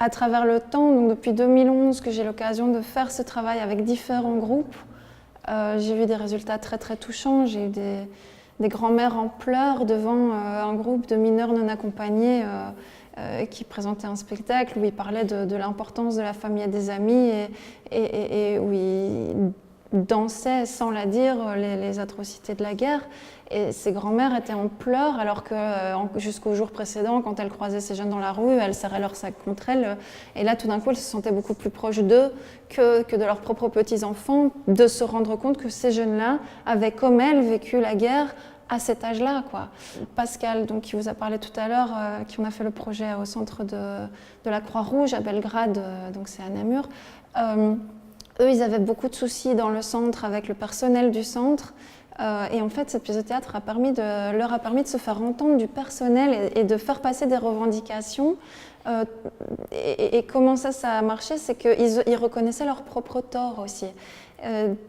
À travers le temps, donc depuis 2011 que j'ai l'occasion de faire ce travail avec différents groupes, j'ai vu des résultats très très touchants. J'ai eu des grands-mères en pleurs devant un groupe de mineurs non accompagnés qui présentait un spectacle où ils parlaient de l'importance de la famille et des amis et où ils dansaient sans la dire les atrocités de la guerre. Et ces grands-mères étaient en pleurs alors que jusqu'au jour précédent, quand elles croisaient ces jeunes dans la rue, elles serraient leur sac contre elles. Et là, tout d'un coup, elles se sentaient beaucoup plus proches d'eux que de leurs propres petits-enfants, de se rendre compte que ces jeunes-là avaient, comme elles, vécu la guerre à cet âge-là, quoi. Pascal, donc, qui vous a parlé tout à l'heure, qui on a fait le projet au centre de la Croix-Rouge à Belgrade, donc c'est à Namur. Eux, ils avaient beaucoup de soucis dans le centre avec le personnel du centre. Et en fait, cette pièce de théâtre leur a permis de se faire entendre du personnel et de faire passer des revendications. Et comment ça a marché, c'est qu'ils reconnaissaient leurs propres torts aussi.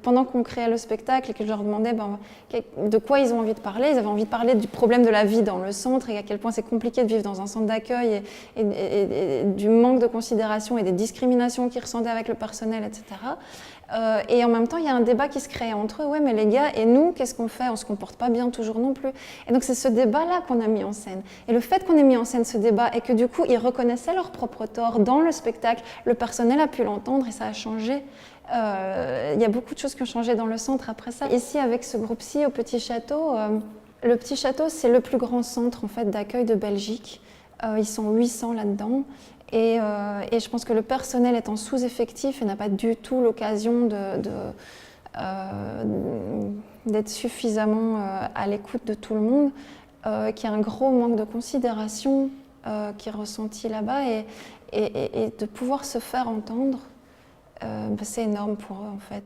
Pendant qu'on créait le spectacle et que je leur demandais de quoi ils ont envie de parler, ils avaient envie de parler du problème de la vie dans le centre et à quel point c'est compliqué de vivre dans un centre d'accueil et du manque de considération et des discriminations qu'ils ressentaient avec le personnel, etc. Et en même temps, il y a un débat qui se crée entre eux. Ouais, mais les gars, et nous, qu'est-ce qu'on fait? On se comporte pas bien toujours non plus. Et donc, c'est ce débat-là qu'on a mis en scène. Et le fait qu'on ait mis en scène ce débat et que du coup, ils reconnaissaient leurs propres torts dans le spectacle, le personnel a pu l'entendre et ça a changé. Il y a beaucoup de choses qui ont changé dans le centre après ça. Ici, avec ce groupe-ci, au Petit Château, le Petit Château, c'est le plus grand centre en fait, d'accueil de Belgique. Ils sont 800 là-dedans. Et je pense que le personnel est en sous-effectif et n'a pas du tout l'occasion d'être suffisamment à l'écoute de tout le monde, qu'il y a un gros manque de considération qui est ressenti là-bas et de pouvoir se faire entendre, c'est énorme pour eux en fait.